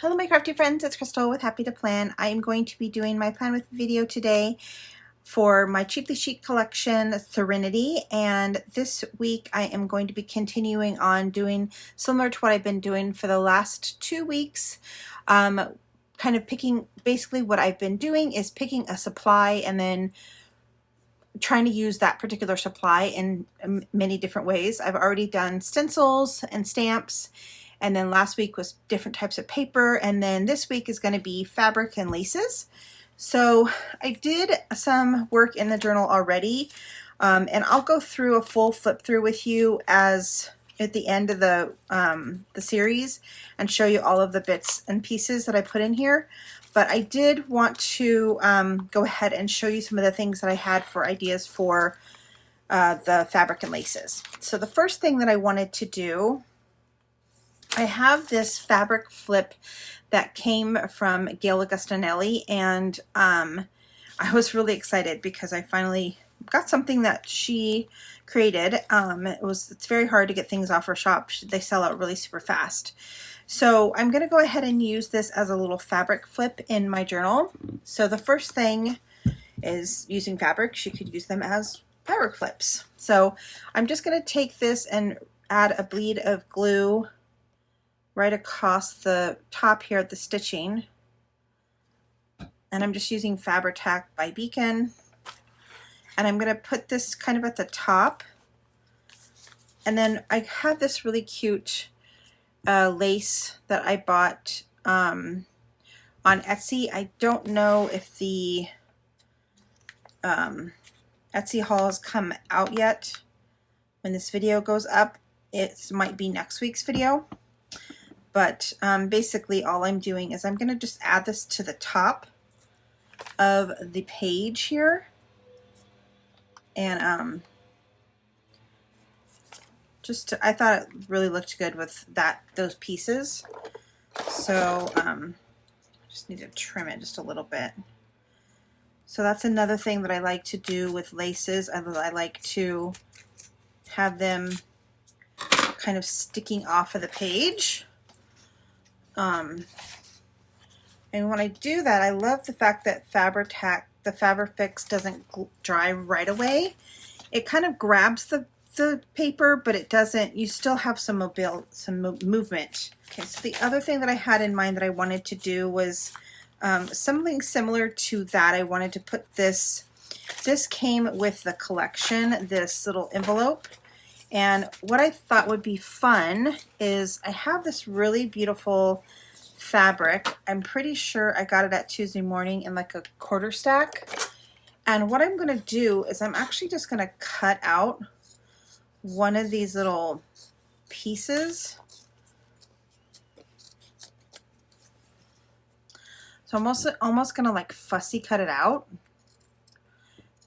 Hello my crafty friends, it's Crystal with Happy to Plan. I am going to be doing my plan with video today for my Cheaply Chic collection, Serenity, and this week I am going to be continuing on doing similar to what I've been doing for the last 2 weeks. Kind of picking, basically what I've been doing is picking a supply and then trying to use that particular supply in many different ways. I've already done stencils and stamps, and then last week was different types of paper, and then this week is going to be fabric and laces. So I did some work in the journal already, and I'll go through a full flip through with you as at the end of the series and show you all of the bits and pieces that I put in here. But I did want to go ahead and show you some of the things that I had for ideas for the fabric and laces. So the first thing that I wanted to do, I have this fabric flip that came from Gail Augustinelli, and I was really excited because I finally got something that she created. It's very hard to get things off her shop. They sell out really super fast. So I'm going to go ahead and use this as a little fabric flip in my journal. So the first thing is using fabric. She could use them as fabric flips. So I'm just going to take this and add a bleed of glue right across the top here at the stitching. And I'm just using Fabri-Tac by Beacon. And I'm going to put this kind of at the top. And then I have this really cute lace that I bought on Etsy. I don't know if the Etsy haul has come out yet. When this video goes up, it might be next week's video. But basically all I'm doing is I'm going to just add this to the top of the page here. And I thought it really looked good with those pieces. So just need to trim it just a little bit. So that's another thing that I like to do with laces. I like to have them kind of sticking off of the page. And when I do that, I love the fact that the Fabri-Fix doesn't dry right away. It kind of grabs the paper, but it doesn't, you still have some movement. Okay, so the other thing that I had in mind that I wanted to do was something similar to that. I wanted to put this came with the collection, this little envelope. And what I thought would be fun is I have this really beautiful fabric. I'm pretty sure I got it at Tuesday Morning in like a quarter stack. And what I'm going to do is I'm actually just going to cut out one of these little pieces. So I'm almost going to like fussy cut it out.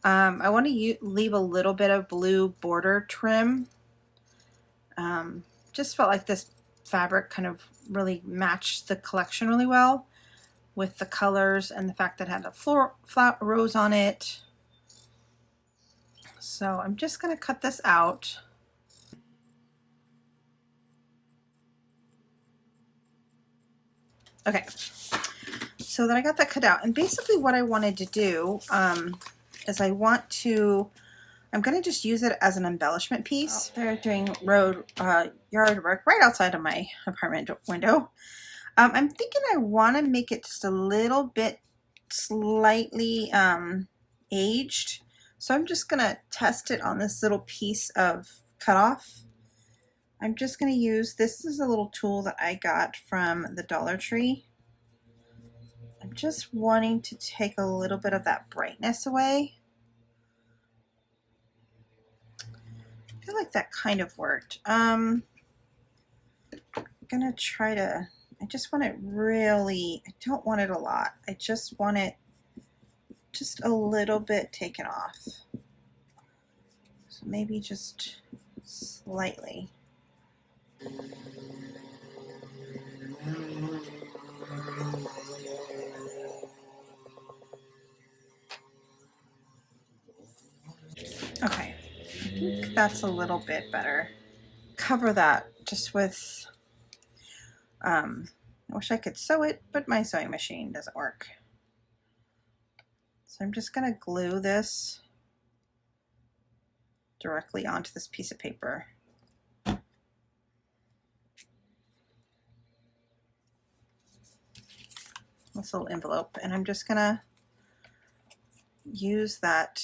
I want to leave a little bit of blue border trim. Just felt like this fabric kind of really matched the collection really well with the colors and the fact that it had a flower rose on it. So I'm just going to cut this out. Okay, so then I got that cut out, and basically what I wanted to do is I'm going to just use it as an embellishment piece. They're doing yard work right outside of my apartment window. I'm thinking I want to make it just a little bit slightly aged. So I'm just going to test it on this little piece of cutoff. I'm just going to use, this is a little tool that I got from the Dollar Tree. I'm just wanting to take a little bit of that brightness away. I feel like that kind of worked. I'm gonna try to, I just want it really, I don't want it a lot. I just want it just a little bit taken off. So maybe just slightly. Okay, I think that's a little bit better. Cover that just with I wish I could sew it, but my sewing machine doesn't work. So I'm just going to glue this directly onto this piece of paper. This little envelope, and I'm just going to use that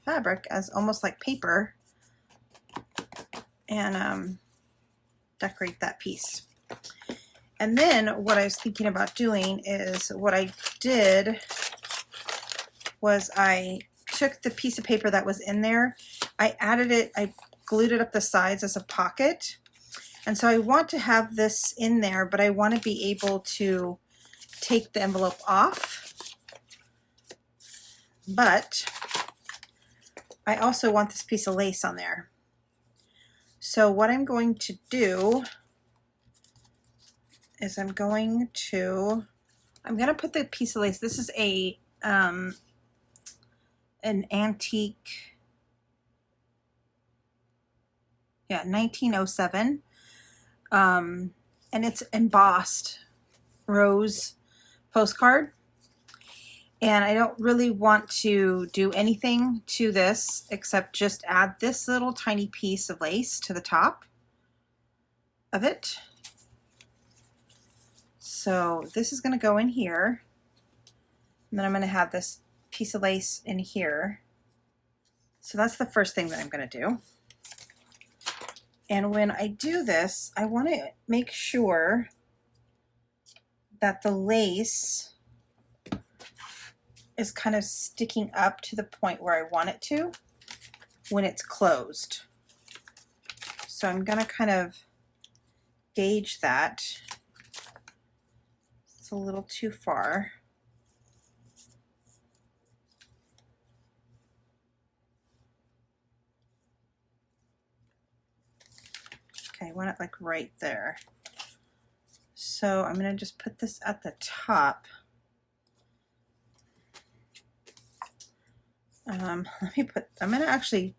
fabric as almost like paper and decorate that piece. And then what I was thinking about doing is, what I did was I took the piece of paper that was in there, I added it, I glued it up the sides as a pocket. And so I want to have this in there, but I want to be able to take the envelope off. But I also want this piece of lace on there. So what I'm going to do is I'm going to put the piece of lace, this is a an antique, 1907, and it's embossed rose postcard. And I don't really want to do anything to this except just add this little tiny piece of lace to the top of it. So this is going to go in here, and then I'm going to have this piece of lace in here. So that's the first thing that I'm going to do. And when I do this, I want to make sure that the lace is kind of sticking up to the point where I want it to when it's closed. So I'm going to kind of gauge that. It's a little too far. Okay, I want it like right there. So I'm going to just put this at the top. I'm going to actually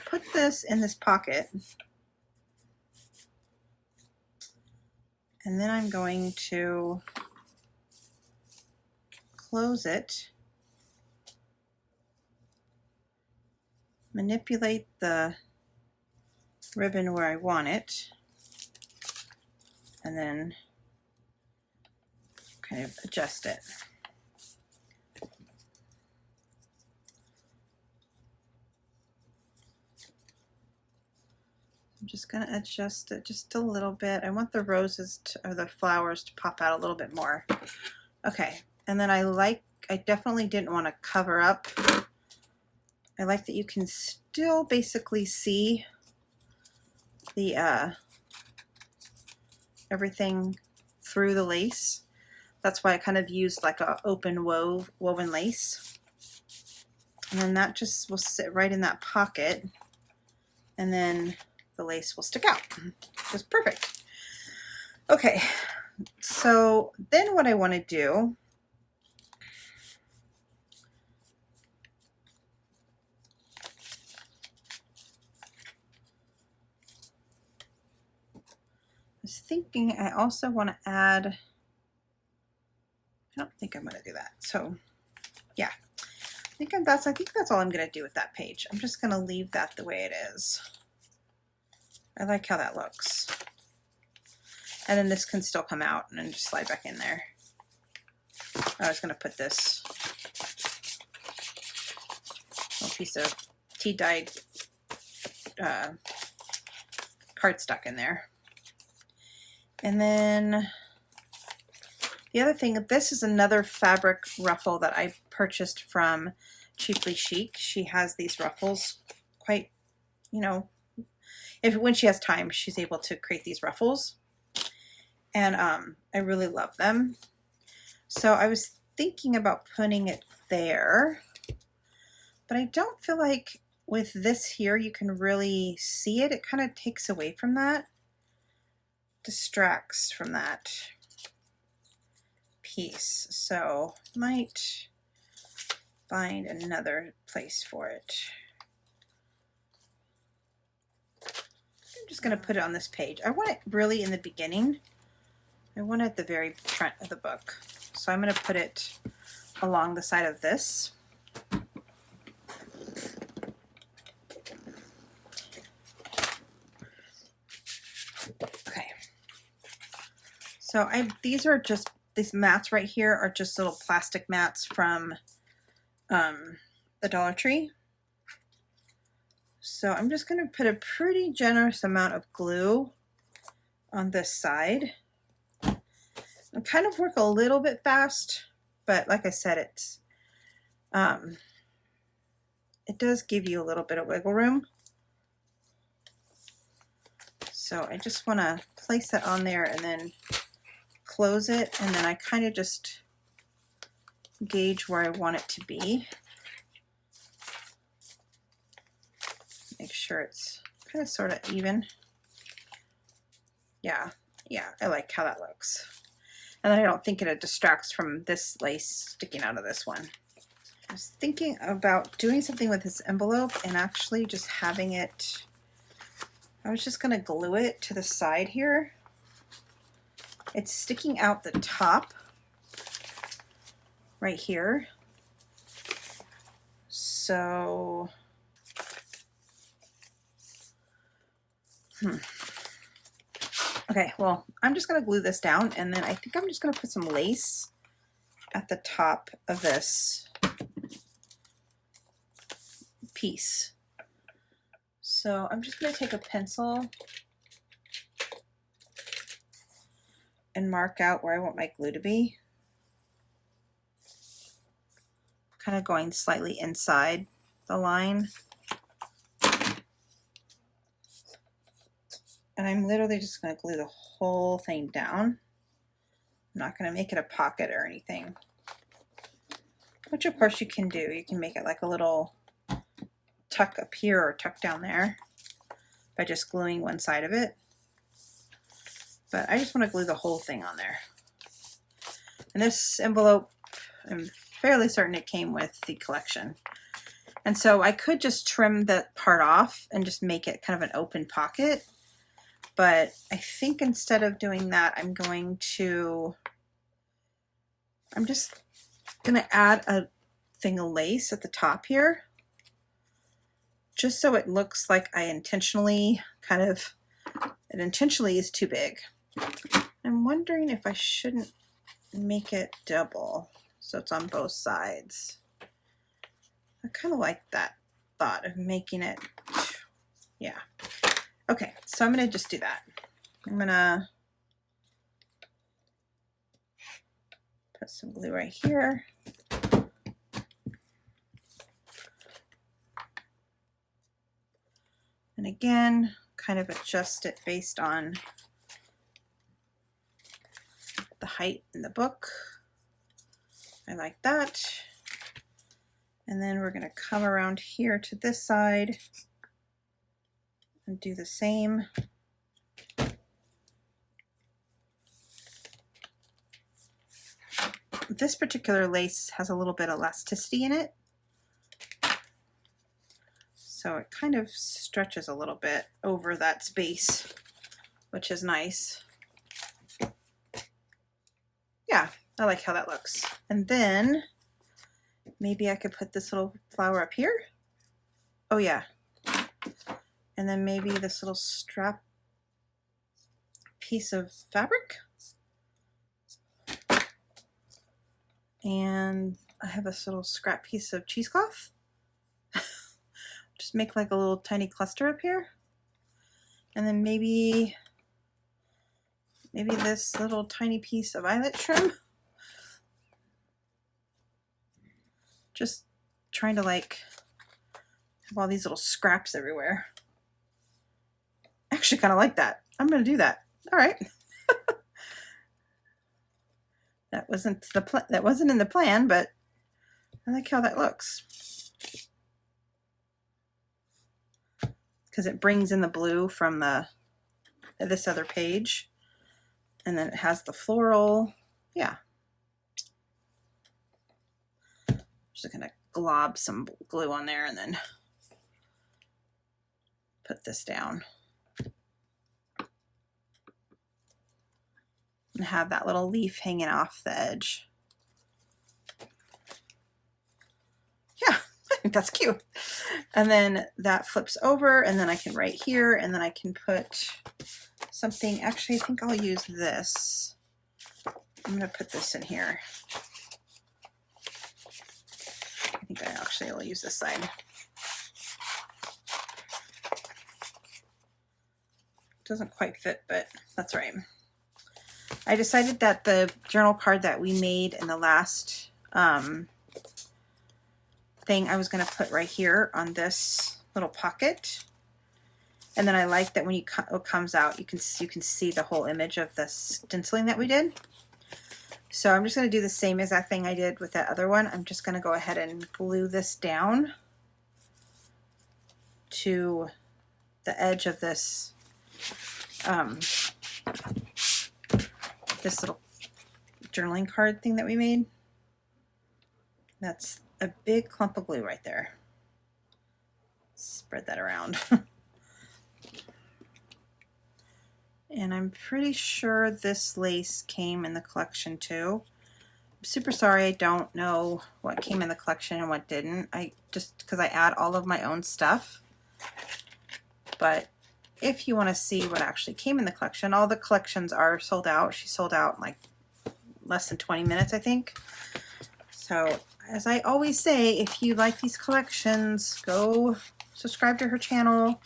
put this in this pocket, and then I'm going to close it, manipulate the ribbon where I want it, and then kind of adjust it. I'm just going to adjust it just a little bit. I want the roses or the flowers to pop out a little bit more. Okay, and then I definitely didn't want to cover up. I like that you can still basically see the everything through the lace. That's why I kind of used like a open woven lace. And then that just will sit right in that pocket, and then the lace will stick out. Just perfect. Okay, so then what I want to do is thinking I also want to add, I don't think I'm going to do that. So yeah, I think that's all I'm going to do with that page. I'm just going to leave that the way it is. I like how that looks. And then this can still come out and then just slide back in there. I was going to put this little piece of tea-dyed cardstock in there. And then the other thing, this is another fabric ruffle that I purchased from Cheaply Chic. She has these ruffles quite, you know, when she has time, she's able to create these ruffles. And I really love them. So I was thinking about putting it there, but I don't feel like with this here you can really see it. It kind of takes away from that, distracts from that piece. So might find another place for it. I'm just going to put it on this page. I want it really in the beginning. I want it at the very front of the book. So I'm going to put it along the side of this. Okay. So these mats right here are just little plastic mats from the Dollar Tree. So I'm just going to put a pretty generous amount of glue on this side. I kind of work a little bit fast, but like I said, it does give you a little bit of wiggle room. So I just want to place that on there and then close it, and then I kind of just gauge where I want it to be. Make sure it's kind of sort of even. Yeah, I like how that looks. And I don't think it distracts from this lace sticking out of this one. I was thinking about doing something with this envelope and actually just having it, I was just going to glue it to the side here. It's sticking out the top right here. So, okay, well, I'm just going to glue this down, and then I think I'm just going to put some lace at the top of this piece. So I'm just going to take a pencil and mark out where I want my glue to be. Kind of going slightly inside the line. And I'm literally just going to glue the whole thing down. I'm not going to make it a pocket or anything. Which of course you can do. You can make it like a little tuck up here or tuck down there by just gluing one side of it. But I just want to glue the whole thing on there. And this envelope, I'm fairly certain it came with the collection. And so I could just trim that part off and just make it kind of an open pocket. But I think instead of doing that, I'm just going to add a thing of lace at the top here, just so it looks like I intentionally it intentionally is too big. I'm wondering if I shouldn't make it double so it's on both sides. I kind of like that thought of making it, yeah. Okay, so I'm going to just do that. I'm going to put some glue right here. And again, kind of adjust it based on the height in the book. I like that. And then we're going to come around here to this side and do the same. This particular lace has a little bit of elasticity in it, so it kind of stretches a little bit over that space, which is nice. Yeah, I like how that looks. And then maybe I could put this little flower up here. Oh yeah. And then maybe this little strap piece of fabric. And I have this little scrap piece of cheesecloth. Just make like a little tiny cluster up here. And then maybe this little tiny piece of eyelet trim. Just trying to like have all these little scraps everywhere. Actually kind of like that. I'm going to do that. All right. That wasn't in the plan, but I like how that looks. Because it brings in the blue from this other page. And then it has the floral. Yeah. Just going to glob some glue on there and then put this down. and have that little leaf hanging off the edge. Yeah, I think that's cute. And then that flips over, and then I can write here, and then I can put something. Actually, I think I'll use this. I'm going to put this in here. I think I actually will use this side. Doesn't quite fit, but that's right. I decided that the journal card that we made in the last thing I was going to put right here on this little pocket. And then I like that when it comes out, you can see the whole image of the stenciling that we did. So I'm just going to do the same exact thing I did with that other one. I'm just going to go ahead and glue this down to the edge of this this little journaling card thing that we made. That's a big clump of glue right there. Spread that around. And I'm pretty sure this lace came in the collection too. I'm super sorry I don't know what came in the collection and what didn't. I just, because I add all of my own stuff. But if you want to see what actually came in the collection, all the collections are sold out. She sold out in like less than 20 minutes, I think. So as I always say, if you like these collections, go subscribe to her channel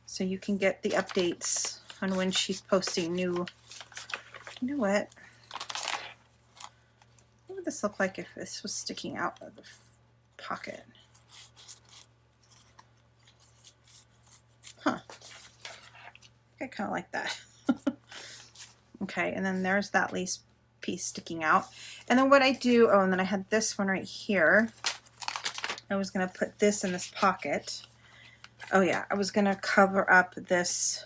so you can get the updates on when she's posting new. You know what? What would this look like if this was sticking out of the pocket? Huh. I kind of like that. Okay, and then there's that lace piece sticking out. And then what I do, oh, and then I had this one right here. I was going to put this in this pocket. Oh yeah, I was going to cover up this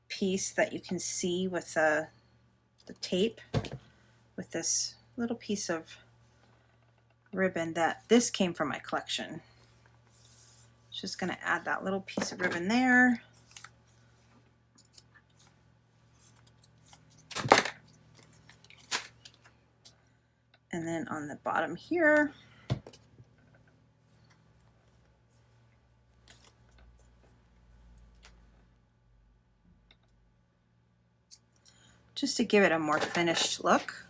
piece that you can see with the tape with this little piece of ribbon that this came from my collection. Just going to add that little piece of ribbon there. And then on the bottom here, just to give it a more finished look.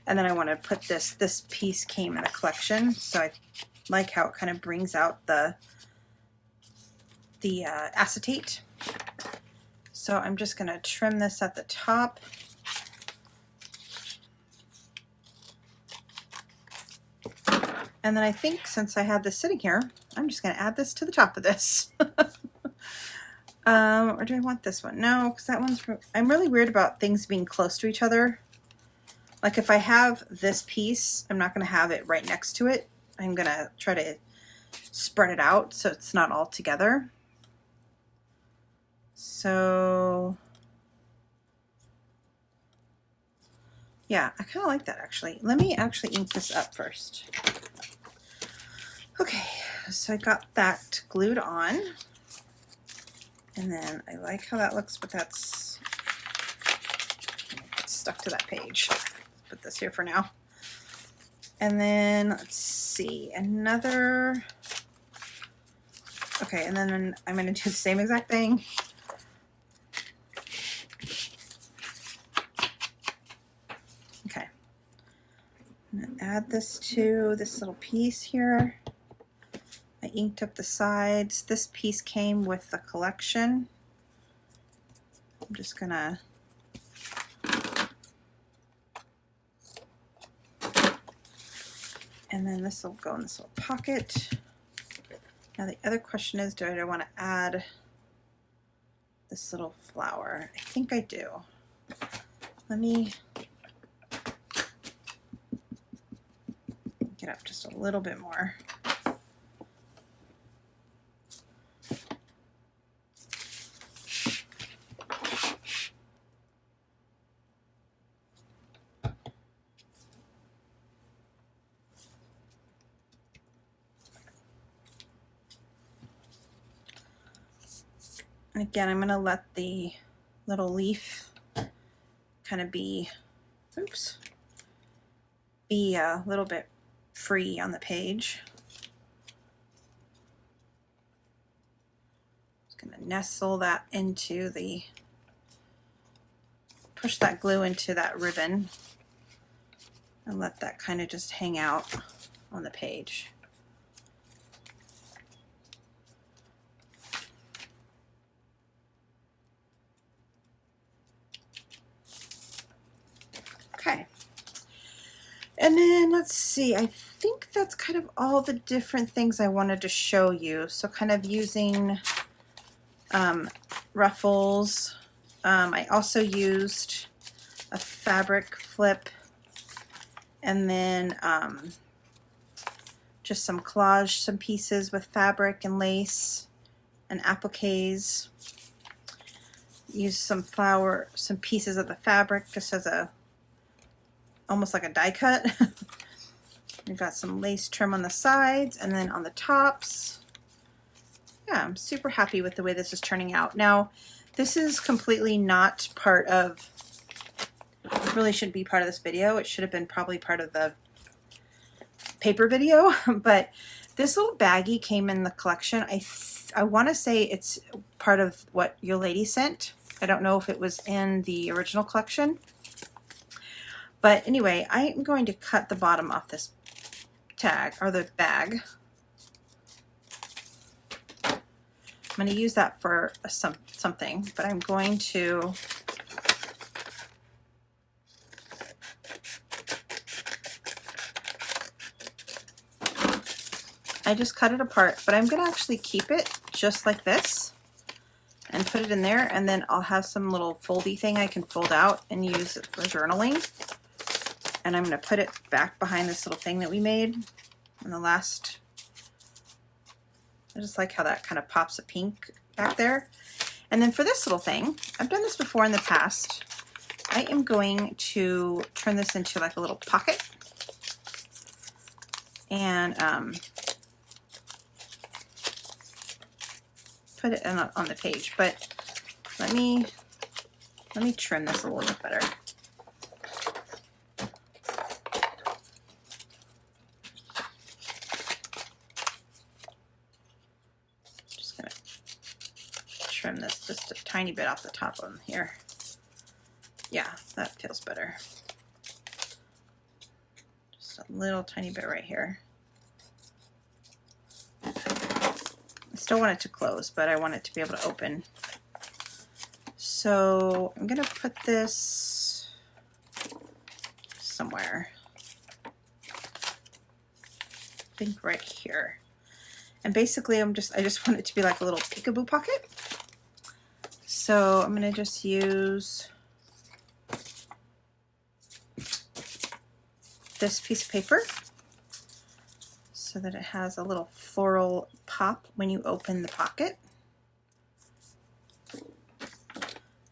And then I want to put this piece came in the collection, so I like how it kind of brings out the acetate. So I'm just going to trim this at the top. And then I think since I have this sitting here, I'm just going to add this to the top of this. Or do I want this one? No, because that one's, I'm really weird about things being close to each other. Like if I have this piece, I'm not going to have it right next to it. I'm going to try to spread it out so it's not all together. So yeah, I kind of like that actually. Let me actually ink this up first. Okay, so I got that glued on. And then I like how that looks, but that's stuck to that page. Put this here for now. And then let's see, another. Okay, and then I'm going to do the same exact thing. Okay. And then add this to this little piece here. I inked up the sides. This piece came with the collection. I'm just gonna and then this will go in this little pocket. Now the other question is, do I want to add this little flower? I think I do. Let me get up just a little bit more. And again, I'm going to let the little leaf kind of be, oops, be a little bit free on the page. Just going to nestle that into the, push that glue into that ribbon and let that kind of just hang out on the page. Okay. And then let's see, I think that's kind of all the different things I wanted to show you. So kind of using ruffles. I also used a fabric flip, and then just some collage, some pieces with fabric and lace and appliques. Use some flower, some pieces of the fabric just as a, almost like a die cut. We've got some lace trim on the sides and then on the tops. Yeah, I'm super happy with the way this is turning out. Now, this is completely not part of, it really shouldn't be part of this video. It should have been probably part of the paper video, but this little baggie came in the collection. I want to say it's part of what your lady sent. I don't know if it was in the original collection. But anyway, I'm going to cut the bottom off this tag, or the bag. I'm going to use that for something, but I'm going to I just cut it apart, but I'm going to actually keep it just like this and put it in there, and then I'll have some little foldy thing I can fold out and use it for journaling. And I'm going to put it back behind this little thing that we made in the last. I just like how that kind of pops a pink back there. And then for this little thing, I've done this before in the past. I am going to turn this into like a little pocket. And put it on the page. But let me trim this a little bit better. Trim this just a tiny bit off the top of here. Yeah, that feels better. Just a little tiny bit right here. I still want it to close, but I want it to be able to open. So I'm going to put this somewhere. I think right here. And basically I just want it to be like a little peekaboo pocket. So I'm going to just use this piece of paper so that it has a little floral pop when you open the pocket.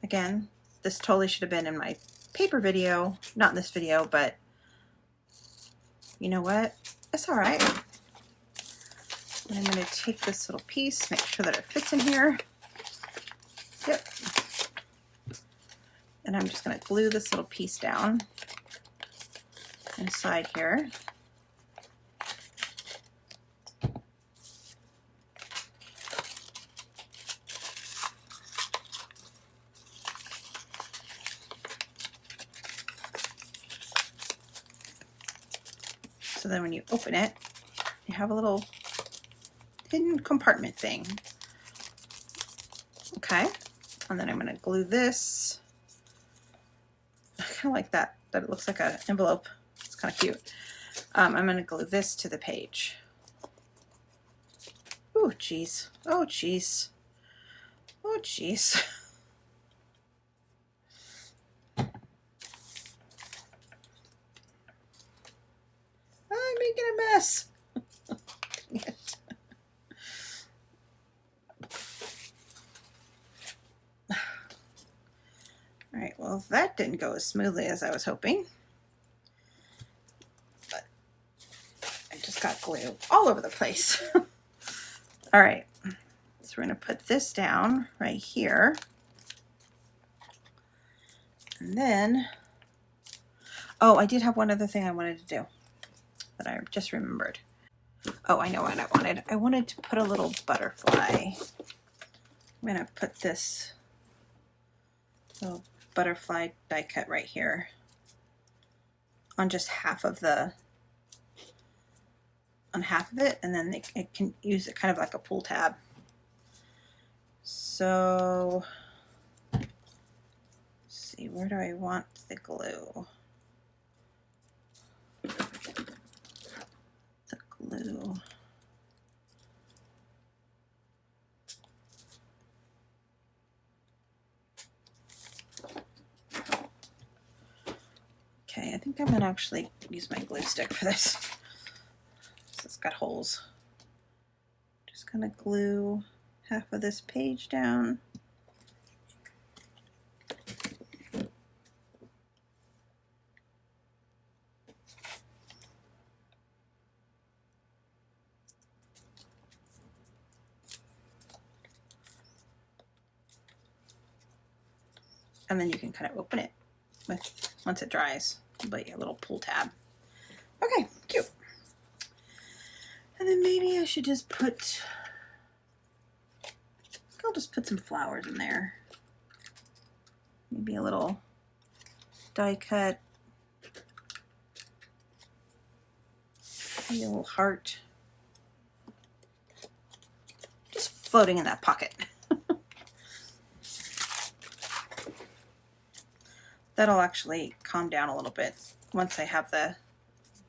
Again, this totally should have been in my paper video, not in this video, but you know what? It's all right. And I'm going to take this little piece, make sure that it fits in here. Yep. And I'm just going to glue this little piece down inside here. So then when you open it, you have a little hidden compartment thing. Okay. And then I'm going to glue this. I kind of like that it looks like an envelope. It's kind of cute. I'm going to glue this to the page. Oh, geez. Oh, geez. Oh, geez. I'm making a mess. All right, well, that didn't go as smoothly as I was hoping. But I just got glue all over the place. All right, So we're going to put this down right here. And then, oh, I did have one other thing I wanted to do that I just remembered. Oh, I know what I wanted. I wanted to put a little butterfly. I'm going to put this little butterfly die cut right here on just half of the, on half of it, and then it can use it kind of like a pull tab. So, let's see, where do I want the glue? The glue. Okay, I think I'm gonna actually use my glue stick for this. It's got holes. Just gonna glue half of this page down. And then you can kind of open it with, once it dries, but a little pull tab. Okay, cute. And then maybe I should just put, I'll just put some flowers in there. Maybe a little die cut, maybe a little heart, just floating in that pocket. That'll actually calm down a little bit once I have the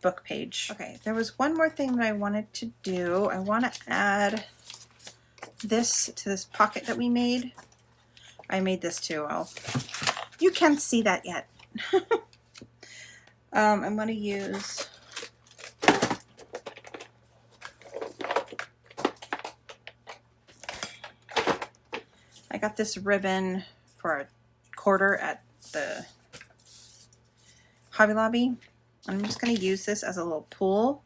book page. Okay, there was one more thing that I wanted to do. I want to add this to this pocket that we made. I made this too. You can't see that yet. I'm going to use I got this ribbon for a quarter at the Hobby Lobby. I'm just going to use this as a little pull.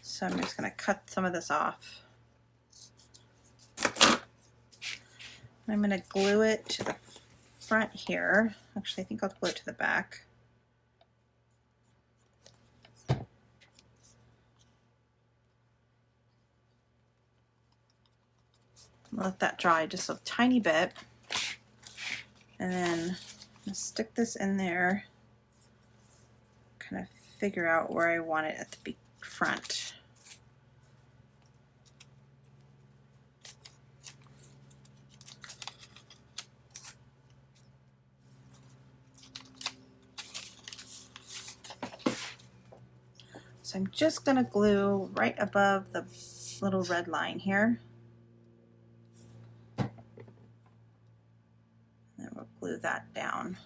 So I'm just going to cut some of this off. I'm going to glue it to the front here. Actually, I think I'll glue it to the back. Let that dry just a tiny bit. And then I'm going to stick this in there. Kind of figure out where I want it at the front. So I'm just going to glue right above the little red line here. And then we'll glue that down.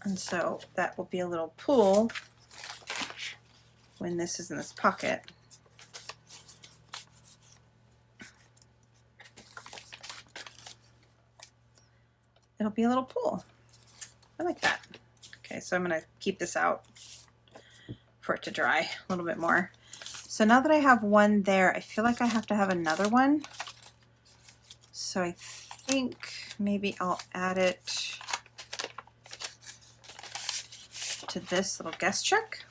And so that will be a little pull when this is in this pocket. It'll be a little pull. I like that. Okay, so I'm going to keep this out for it to dry a little bit more. So now that I have one there, I feel like I have to have another one. So I think maybe I'll add it to this little guest check.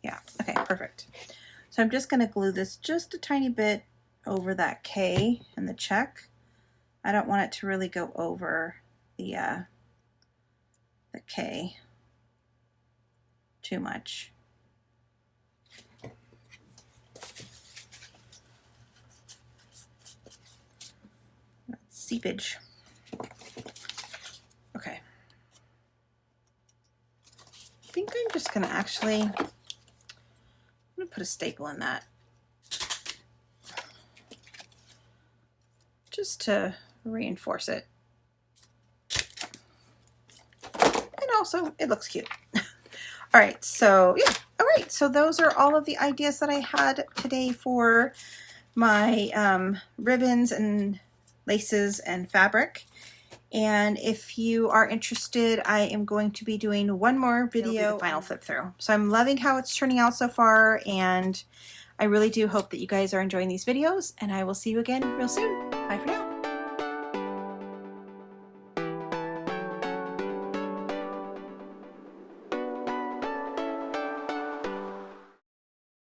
Yeah, okay, perfect. So I'm just going to glue this just a tiny bit over that K in the check. I don't want it to really go over the K too much. Seepage. Okay. I think I'm just going to actually, I'm going to put a staple in that. Just to reinforce it. And also, it looks cute. All right, so yeah. All right, so those are all of the ideas that I had today for my ribbons and laces and fabric. And if you are interested, I am going to be doing one more video, the final flip through. So I'm loving how it's turning out so far, and I really do hope that you guys are enjoying these videos, and I will see you again real soon. Bye for now.